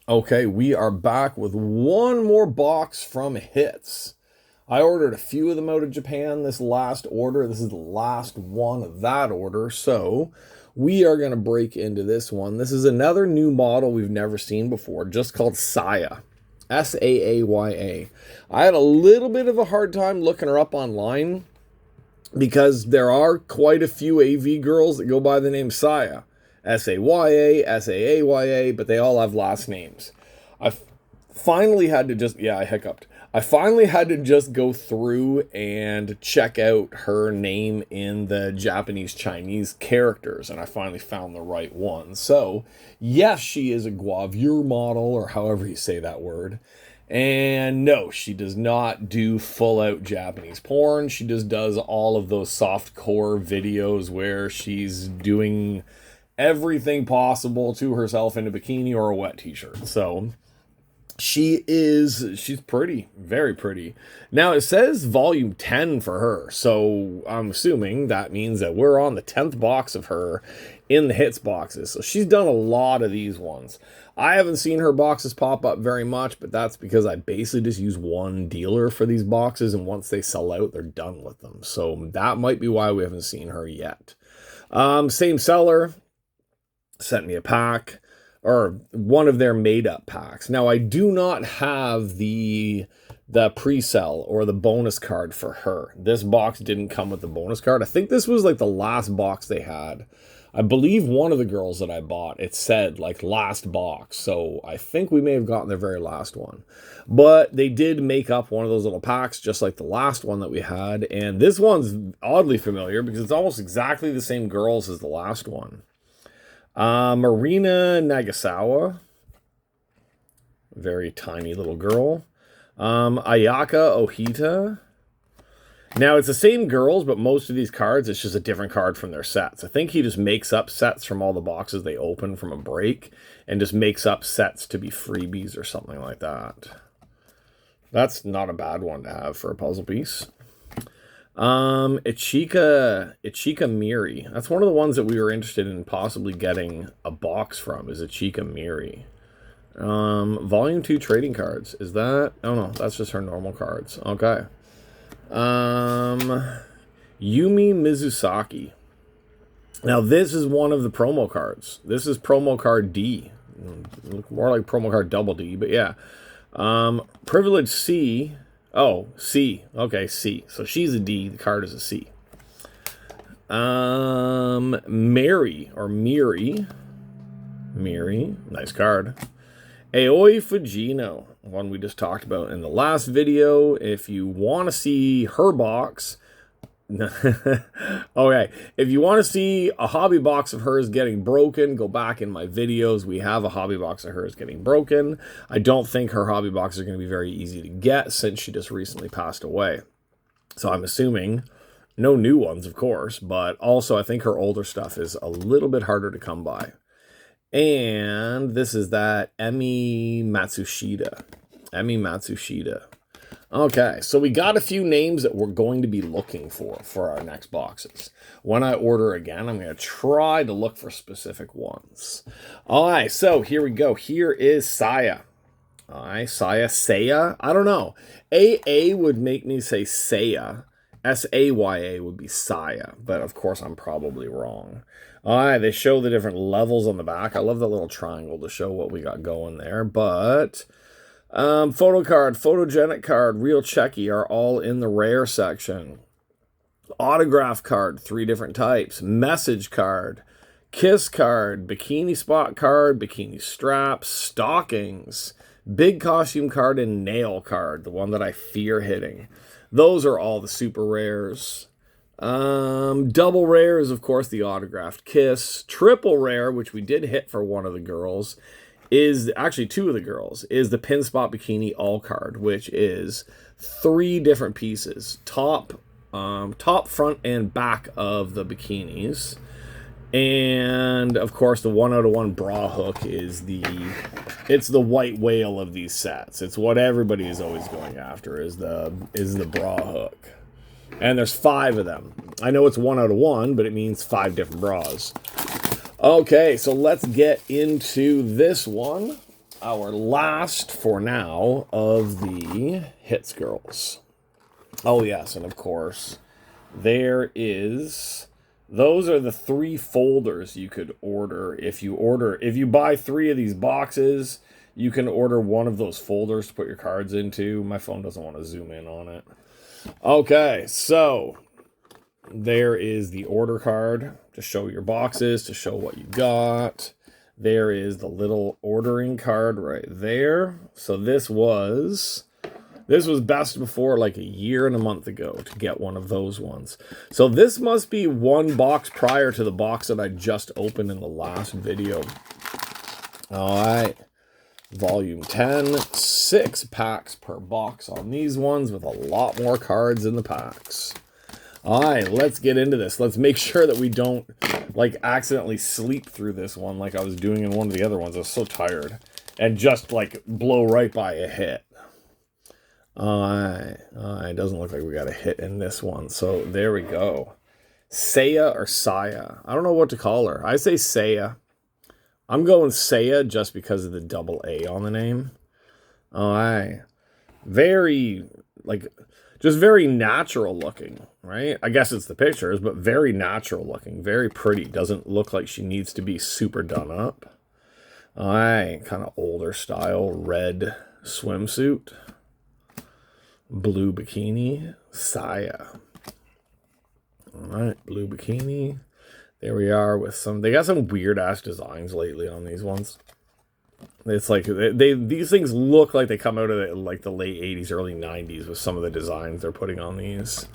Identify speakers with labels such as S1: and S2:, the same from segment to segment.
S1: Okay, we are back with one more box from Hits. I ordered a few of them out of Japan this last order. This is the last one of that order. So we are going to break into this one. This is another new model we've never seen before, just called SAAYA. SAAYA. I had a little bit of a hard time looking her up online because there are quite a few AV girls that go by the name SAAYA. SAYA, SAAYA, but they all have last names. I finally had to just, yeah, I hiccuped. I finally had to just go through and check out her name in the Japanese Chinese characters, and I finally found the right one. So, yes, she is a Gravure model, or however you say that word. And no, she does not do full out Japanese porn. She just does all of those soft core videos where she's doing everything possible to herself in a bikini or a wet t-shirt. So she's pretty, very pretty. Now it says volume 10 for her. So I'm assuming that means that we're on the 10th box of her in the hits boxes. So she's done a lot of these ones. I haven't seen her boxes pop up very much, but that's because I basically just use one dealer for these boxes, and once they sell out, they're done with them. So that might be why we haven't seen her yet. Same seller sent me a pack, or one of their made-up packs. Now, I do not have the pre-sell or the bonus card for her. This box didn't come with the bonus card. I think this was like the last box they had. I believe one of the girls that I bought, it said like last box. So I think we may have gotten their very last one. But they did make up one of those little packs, just like the last one that we had. And this one's oddly familiar because it's almost exactly the same girls as the last one. Marina Nagasawa, very tiny little girl. Ayaka Ohita. Now, it's the same girls, but most of these cards, it's just a different card from their sets. I think he just makes up sets from all the boxes they open from a break and just makes up sets to be freebies or something like that. That's not a bad one to have for a puzzle piece. Ichika Miri. That's one of the ones that we were interested in possibly getting a box from, is Ichika Miri. Volume 2 trading cards. Is that? Oh no, that's just her normal cards. Okay. Yumi Mizusaki. Now this is one of the promo cards. This is promo card D. Look more like promo card double D, but yeah. Privilege C. Oh, C. Okay, C. So she's a D. The card is a C. Mary or Miri. Miri. Nice card. Aoi Fujino. One we just talked about in the last video. If you want to see her box... okay, if you want to see a hobby box of hers getting broken, go back in my videos. We have a hobby box of hers getting broken. I don't think her hobby boxes are going to be very easy to get since she just recently passed away. So I'm assuming no new ones, of course, but also I think her older stuff is a little bit harder to come by. And this is that Emi Matsushita. Emi Matsushita. Okay, so we got a few names that we're going to be looking for our next boxes. When I order again, I'm going to try to look for specific ones. All right, so here we go. Here is SAAYA. All right, SAAYA. I don't know. AA would make me say SAAYA. SAYA would be SAAYA, but of course I'm probably wrong. All right, they show the different levels on the back. I love that little triangle to show what we got going there, but... photo card, photogenic card, real checky are all in the rare section. Autograph card, 3 different types. Message card, kiss card, bikini spot card, bikini straps, stockings, big costume card, and nail card, the one that I fear hitting. Those are all the super rares. Double rare is, of course, the autographed kiss. Triple rare, which we did hit for one of the girls, is actually 2 of the girls, is the Pin Spot Bikini All card, which is 3 different pieces. Top, front, and back of the bikinis. And, of course, the 1 out of 1 bra hook is it's the white whale of these sets. It's what everybody is always going after, is the bra hook. And there's 5 of them. I know it's 1 out of 1, but it means 5 different bras. Okay, so let's get into this one. our last for now of the Hits Girls. Oh yes, and of course, there is, those are the 3 folders you could order. If you buy 3 of these boxes, you can order one of those folders to put your cards into. My phone doesn't want to zoom in on it. Okay, so there is the order card to show your boxes, to show what you got. There is the little ordering card right there. So this was best before like a year and a month ago to get one of those ones. So this must be one box prior to the box that I just opened in the last video. All right. Volume 10, 6 packs per box on these ones with a lot more cards in the packs. All right, let's get into this. Let's make sure that we don't like accidentally sleep through this one like I was doing in one of the other ones. I was so tired. And just like blow right by a hit. It doesn't look like we got a hit in this one. So there we go. SAAYA or SAAYA. I don't know what to call her. I say SAAYA. I'm going SAAYA just because of the double A on the name. All right. Very, like, just very natural looking, right? I guess it's the pictures, but very natural looking. Very pretty. Doesn't look like she needs to be super done up. All right. Kind of older style red swimsuit. Blue bikini. SAAYA. All right. Blue bikini. There we are with some, they got some weird ass designs lately on these ones. It's like, these things look like they come out of like the late 80s, early 90s with some of the designs they're putting on these.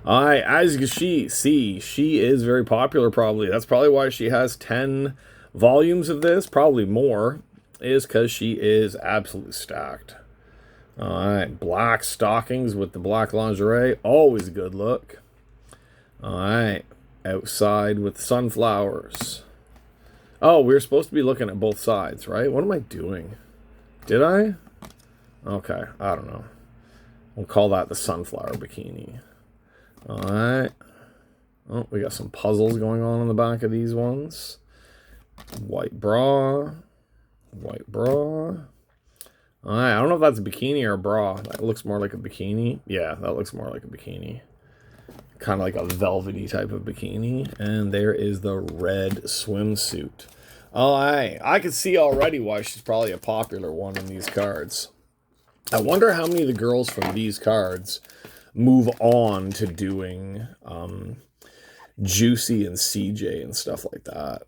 S1: All right, as you can see, she is very popular probably. That's probably why she has 10 volumes of this, probably more, is because she is absolutely stacked. All right, black stockings with the black lingerie, always a good look. All right. Outside with sunflowers. Oh, we were supposed to be looking at both sides, right? What am I doing? Did I? Okay, I don't know. We'll call that the sunflower bikini. All right. Oh, we got some puzzles going on the back of these ones. White bra. White bra. All right, I don't know if that's a bikini or a bra. That looks more like a bikini. Yeah, that looks more like a bikini. Kind of like a velvety type of bikini. And there is the red swimsuit. All right. I can see already why she's probably a popular one in these cards. I wonder how many of the girls from these cards move on to doing Juicy and CJ and stuff like that.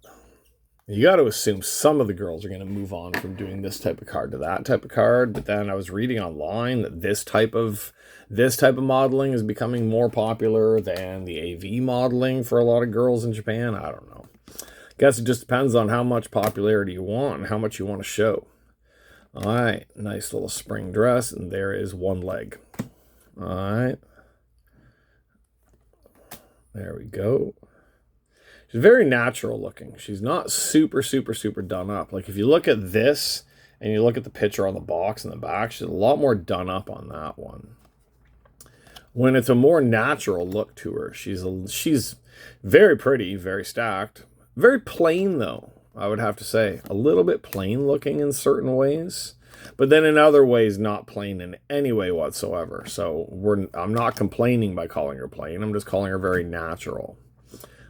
S1: You got to assume some of the girls are going to move on from doing this type of card to that type of card. But then I was reading online that this type of modeling is becoming more popular than the AV modeling for a lot of girls in Japan. I don't know. Guess it just depends on how much popularity you want and how much you want to show. All right. Nice little spring dress. And there is one leg. All right. There we go. She's very natural looking. She's not super, super, super done up. Like if you look at this and you look at the picture on the box in the back, she's a lot more done up on that one. When it's a more natural look to her, she's very pretty, very stacked. Very plain though, I would have to say. A little bit plain looking in certain ways. But then in other ways, not plain in any way whatsoever. So I'm not complaining by calling her plain. I'm just calling her very natural.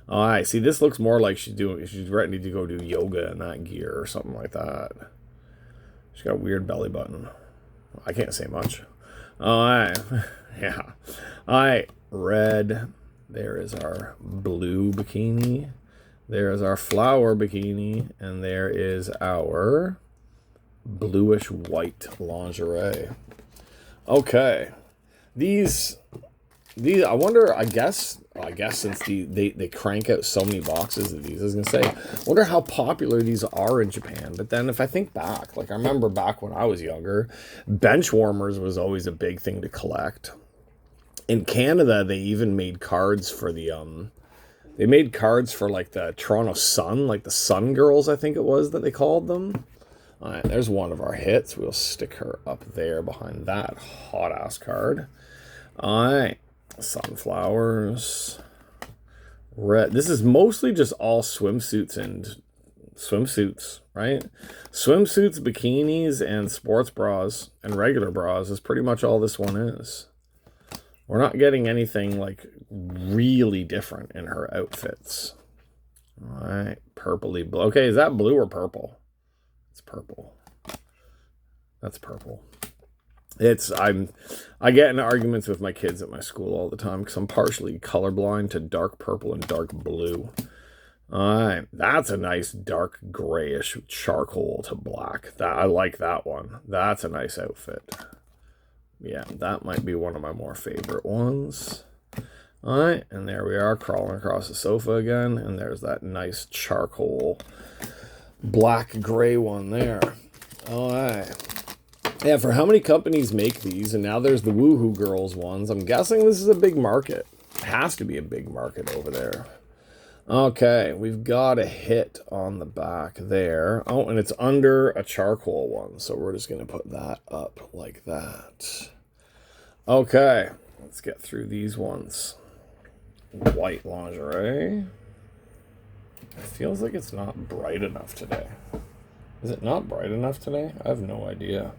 S1: All right, see, this looks more like she's ready to go do yoga in that gear or something like that. She's got a weird belly button. I can't say much. All right, yeah. All right, red. There is our blue bikini. There is our flower bikini. And there is our bluish white lingerie. Okay. These I wonder, I guess since they crank out so many boxes of these, I was gonna say, I wonder how popular these are in Japan. But then if I think back, like I remember back when I was younger, bench warmers was always a big thing to collect. In Canada, they even made cards for the they made cards for like the Toronto Sun, like the Sun Girls, I think it was that they called them. All right, there's one of our hits. We'll stick her up there behind that hot ass card. All right. Sunflowers. Red. This is mostly just all swimsuits and swimsuits, right? Swimsuits, bikinis, and sports bras and regular bras is pretty much all this one is. We're not getting anything like really different in her outfits. All right, purpley blue. Okay, is that blue or purple? It's purple. That's purple. I get in arguments with my kids at my school all the time because I'm partially colorblind to dark purple and dark blue. All right, that's a nice dark grayish charcoal to black. I like that one. That's a nice outfit. Yeah, that might be one of my more favorite ones. All right, and there we are crawling across the sofa again, and there's that nice charcoal black gray one there. All right. Yeah, for how many companies make these, and now there's the Woohoo Girls ones. I'm guessing this is a big market. It has to be a big market over there. Okay, we've got a hit on the back there. Oh, and it's under a charcoal one, so we're just going to put that up like that. Okay, let's get through these ones. White lingerie. It feels like it's not bright enough today. Is it not bright enough today? I have no idea.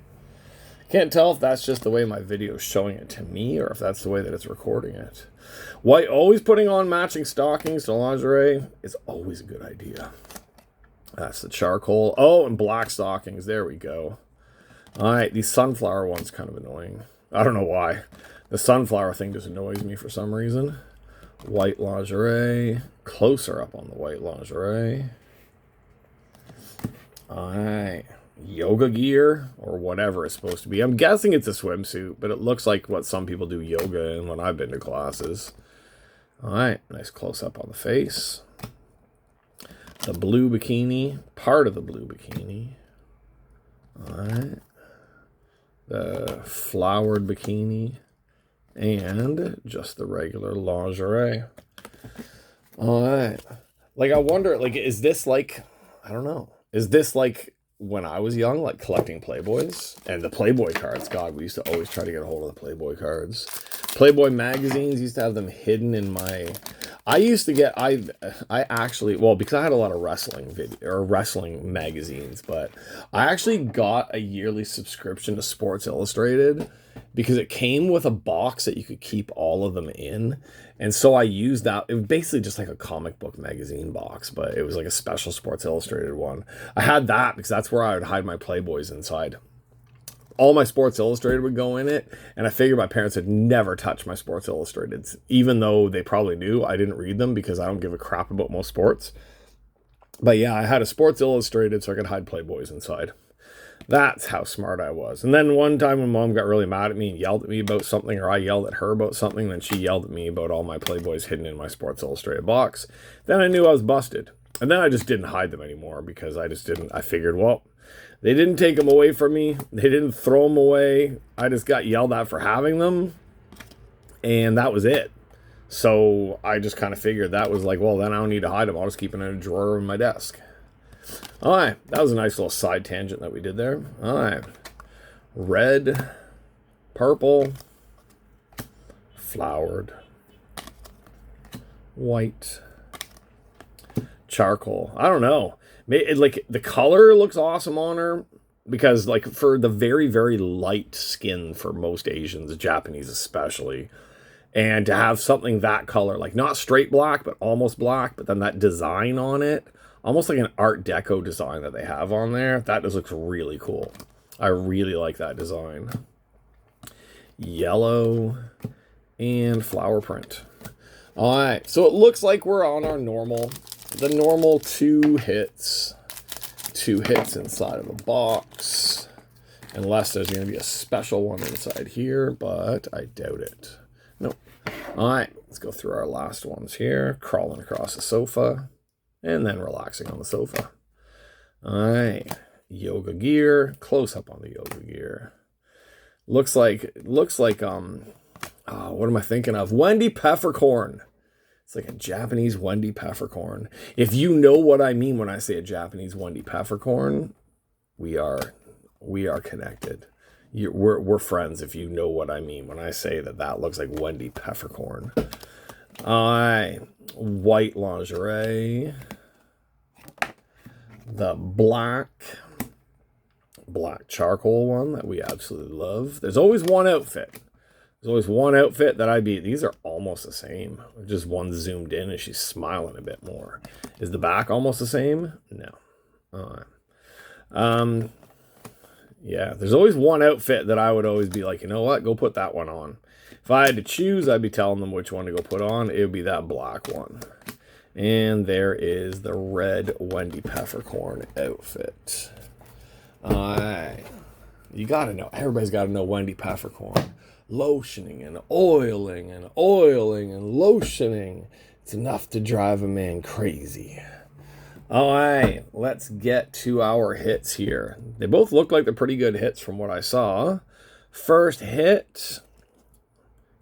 S1: Can't tell if that's just the way my video is showing it to me or if that's the way that it's recording it. White, always putting on matching stockings to lingerie is always a good idea. That's the charcoal. Oh, and black stockings. There we go. All right, the sunflower one's kind of annoying. I don't know why. The sunflower thing just annoys me for some reason. White lingerie. Closer up on the white lingerie. All right. Yoga gear or whatever it's supposed to be. I'm guessing it's a swimsuit, but it looks like what some people do yoga in when I've been to classes. All right, nice close up on the face. The blue bikini, part of the blue bikini. All right. The flowered bikini and just the regular lingerie. All right. Like, I wonder, like, is this like, I don't know. Is this like when I was young, like collecting Playboys and the Playboy cards? God, we used to always try to get a hold of the Playboy cards. Playboy magazines, used to have them hidden in my, I used to get, I actually, well, because I had a lot of wrestling magazines, but I actually got a yearly subscription to Sports Illustrated because it came with a box that you could keep all of them in. And so I used that. It was basically just like a comic book magazine box, but it was like a special Sports Illustrated one. I had that because that's where I would hide my Playboys inside. All my Sports Illustrated would go in it, and I figured my parents had never touched my Sports Illustrateds, even though they probably knew I didn't read them because I don't give a crap about most sports. But yeah, I had a Sports Illustrated so I could hide Playboys inside. That's how smart I was. And then one time when Mom got really mad at me and yelled at me about something, or I yelled at her about something, then she yelled at me about all my Playboys hidden in my Sports Illustrated box. Then I knew I was busted. And then I just didn't hide them anymore because I figured, well, they didn't take them away from me. They didn't throw them away. I just got yelled at for having them. And that was it. So I just kind of figured that was like, well, then I don't need to hide them. I'll just keep them in a drawer in my desk. All right, that was a nice little side tangent that we did there. All right, red, purple, flowered, white, charcoal. I don't know. Like, the color looks awesome on her because, like, for the very, very light skin for most Asians, Japanese especially, and to have something that color, like not straight black, but almost black, but then that design on it, almost like an Art Deco design that they have on there. That just looks really cool. I really like that design. Yellow and flower print. All right, so it looks like we're on our normal, the normal two hits inside of a box, unless there's going to be a special one inside here, but I doubt it. Nope. All right, let's go through our last ones here. Crawling across the sofa. And then relaxing on the sofa. All right. Yoga gear. Close up on the yoga gear. Looks like, what am I thinking of? Wendy Peppercorn. It's like a Japanese Wendy Peppercorn. If you know what I mean when I say a Japanese Wendy Peppercorn, we are connected. We're friends if you know what I mean when I say that looks like Wendy Peppercorn. All right. White lingerie. the black charcoal one that we absolutely love. There's always one outfit. There's always one outfit that I'd be. These are almost the same. Just one zoomed in and she's smiling a bit more. Is the back almost the same? No. Yeah, there's always one outfit that I would always be like, you know what? Go put that one on. If I had to choose, I'd be telling them which one to go put on. It would be that black one. And there is the red Wendy Peppercorn outfit. You gotta know. Everybody's gotta know Wendy Peppercorn. Lotioning and oiling and oiling and lotioning. It's enough to drive a man crazy. All right, let's get to our hits here. They both look like they're pretty good hits from what I saw. First hit,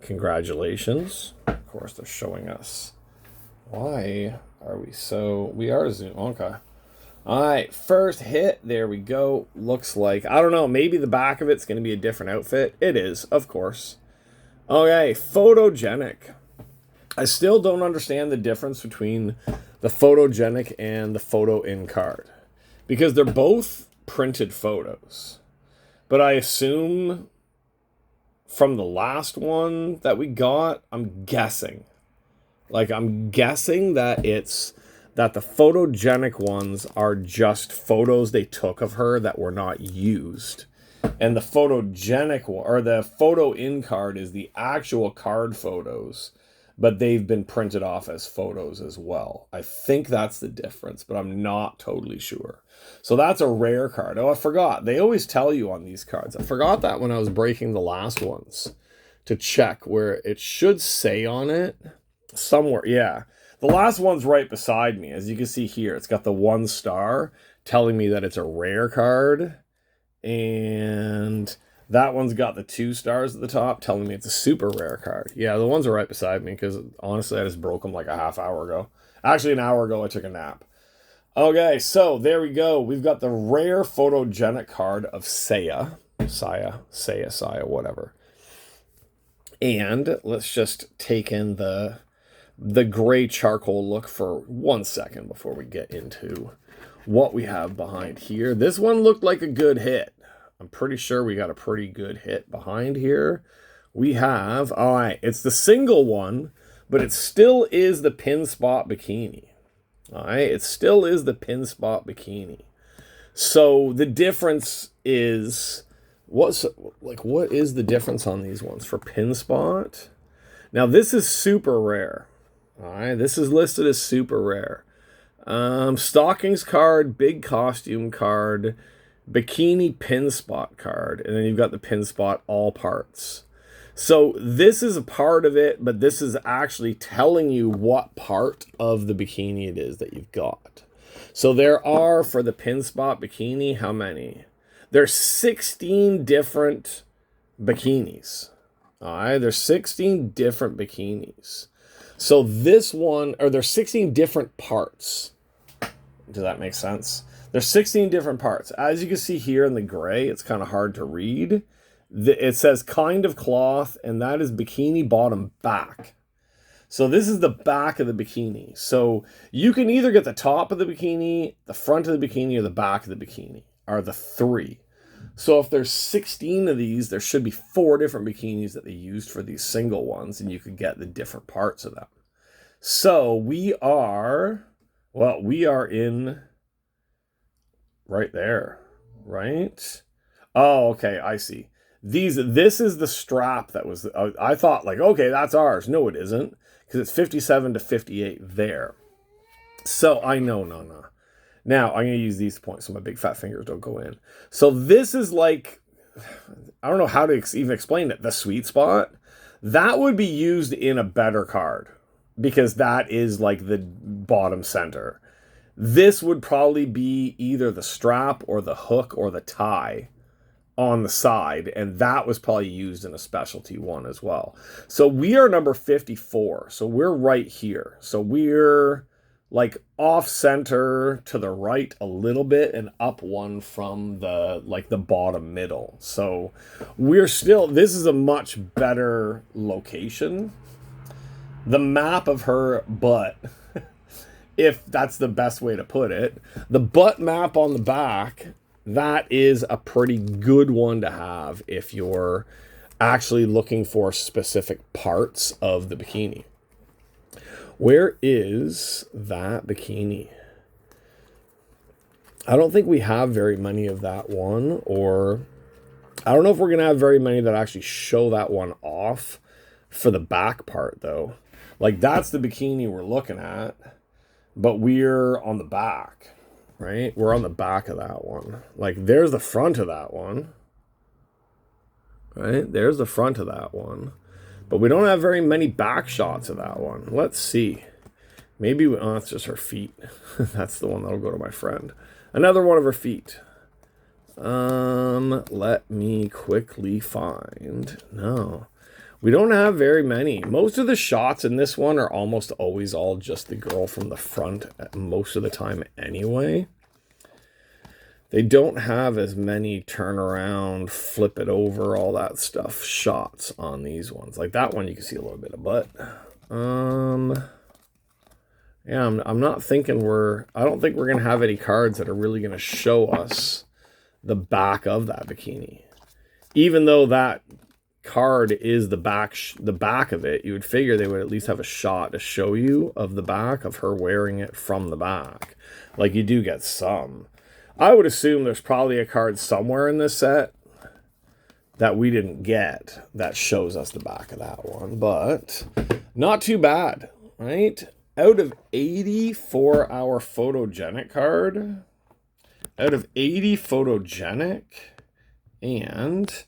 S1: congratulations. Of course, they're showing us. Why are we so... We are Zoom. Okay. All right, first hit. There we go. Looks like... I don't know. Maybe the back of it's going to be a different outfit. It is, of course. Okay, photogenic. I still don't understand the difference between the photogenic and the photo in card. Because they're both printed photos. But I assume from the last one that we got, I'm guessing. Like, I'm guessing that it's that the photogenic ones are just photos they took of her that were not used. And the photogenic one, or the photo in card, is the actual card photos, but they've been printed off as photos as well. I think that's the difference, but I'm not totally sure. So that's a rare card. Oh, I forgot. They always tell you on these cards. I forgot that when I was breaking the last ones to check where it should say on it. Somewhere, yeah. The last one's right beside me. As you can see here, it's got the 1 star telling me that it's a rare card. And that one's got the 2 stars at the top telling me it's a super rare card. Yeah, the ones are right beside me because honestly, I just broke them like a half hour ago. Actually, an hour ago, I took a nap. Okay, so there we go. We've got the rare photogenic card of SAAYA. SAAYA, whatever. And let's just take in the gray charcoal look for 1 second before we get into what we have behind here. This one looked like a good hit. I'm pretty sure we got a pretty good hit behind here. We have, all right, it's the single one, but it still is the pin spot bikini. All right, it still is the pin spot bikini. So the difference is, what is the difference on these ones for pin spot? Now this is super rare. All right, this is listed as super rare. Stockings card, big costume card, bikini pin spot card, and then you've got the pin spot all parts. So this is a part of it, but this is actually telling you what part of the bikini it is that you've got. So there are, for the pin spot bikini, how many? There's 16 different bikinis. All right, there's 16 different bikinis. So this one, or there's 16 different parts. Does that make sense? There's 16 different parts. As you can see here in the gray, it's kind of hard to read. It says kind of cloth, and that is bikini bottom back. So this is the back of the bikini. So you can either get the top of the bikini, the front of the bikini, or the back of the bikini, are the 3. So if there's 16 of these, there should be 4 different bikinis that they used for these single ones, and you could get the different parts of them. So we are in right there, right? Oh, okay, I see. This is the strap that was, I thought like, okay, that's ours. No, it isn't, because it's 57 to 58 there. So I know, no. Now, I'm going to use these points so my big fat fingers don't go in. So this is like, I don't know how to even explain it. The sweet spot, that would be used in a better card because that is like the bottom center. This would probably be either the strap or the hook or the tie on the side, and that was probably used in a specialty one as well. So we are number 54. So we're right here. So we're like off center to the right a little bit and up one from the like the bottom middle. So we're still, this is a much better location. The map of her butt if that's the best way to put it. The butt map on the back, that is a pretty good one to have if you're actually looking for specific parts of the bikini. Where is that bikini? I don't think we have very many of that one, or I don't know if we're going to have very many that actually show that one off for the back part, though. Like, that's the bikini we're looking at, but we're on the back, right? We're on the back of that one. Like, there's the front of that one, right? There's the front of that one. But we don't have very many back shots of that one. Let's see. Maybe, oh, that's just her feet. That's the one that'll go to my friend. Another one of her feet. Let me quickly find. No. We don't have very many. Most of the shots in this one are almost always all just the girl from the front most of the time anyway. They don't have as many turn around, flip it over, all that stuff shots on these ones. Like that one, you can see a little bit of butt. Yeah, I'm not thinking I don't think we're going to have any cards that are really going to show us the back of that bikini. Even though that card is the back of it, you would figure they would at least have a shot to show you of the back of her wearing it from the back. Like you do get some. I would assume there's probably a card somewhere in this set that we didn't get that shows us the back of that one, but not too bad, right? Out of 80 for our photogenic card, out of 80 photogenic, and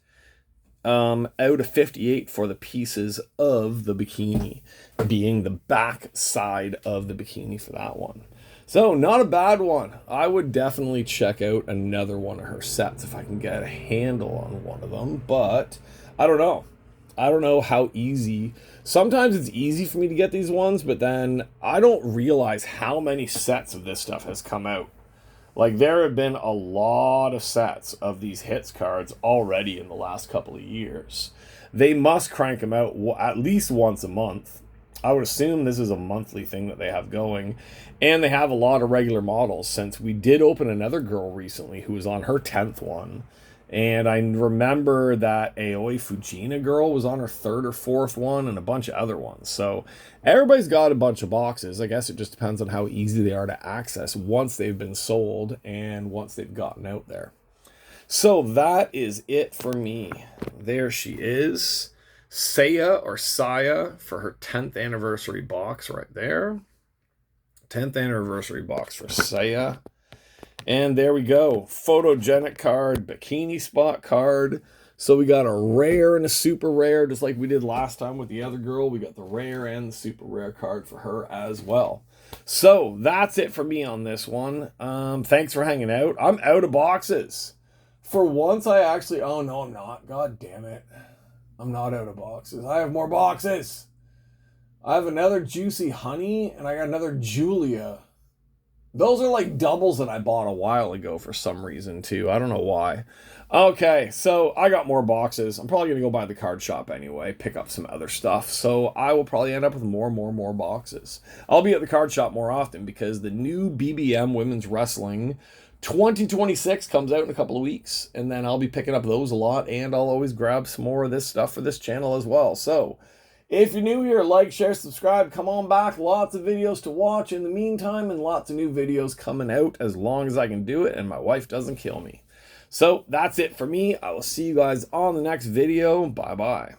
S1: out of 58 for the pieces of the bikini, being the back side of the bikini for that one. So, not a bad one. I would definitely check out another one of her sets if I can get a handle on one of them. But, I don't know. I don't know how easy. Sometimes it's easy for me to get these ones, but then I don't realize how many sets of this stuff has come out. Like, there have been a lot of sets of these hits cards already in the last couple of years. They must crank them out at least once a month. I would assume this is a monthly thing that they have going. And they have a lot of regular models, since we did open another girl recently who was on her 10th one. And I remember that Aoi Fujina girl was on her 3rd or 4th one, and a bunch of other ones. So everybody's got a bunch of boxes. I guess it just depends on how easy they are to access once they've been sold and once they've gotten out there. So that is it for me. There she is. SAAYA or SAAYA for her 10th anniversary box right there. 10th anniversary box for SAAYA. And there we go. Photogenic card, bikini spot card. So we got a rare and a super rare, just like we did last time with the other girl. We got the rare and the super rare card for her as well. So that's it for me on this one. Thanks for hanging out. I'm out of boxes. For once I actually, oh no, I'm not. God damn it. I'm not out of boxes. I have more boxes. I have another Juicy Honey, and I got another Julia. Those are like doubles that I bought a while ago for some reason, too. I don't know why. Okay, so I got more boxes. I'm probably going to go by the card shop anyway, pick up some other stuff. So I will probably end up with more boxes. I'll be at the card shop more often because the new BBM Women's Wrestling 2026 comes out in a couple of weeks, and then I'll be picking up those a lot, and I'll always grab some more of this stuff for this channel as well. So if you're new here, like, share, subscribe, come on back. Lots of videos to watch in the meantime, and lots of new videos coming out as long as I can do it and my wife doesn't kill me. So that's it for me. I will see you guys on the next video. Bye bye.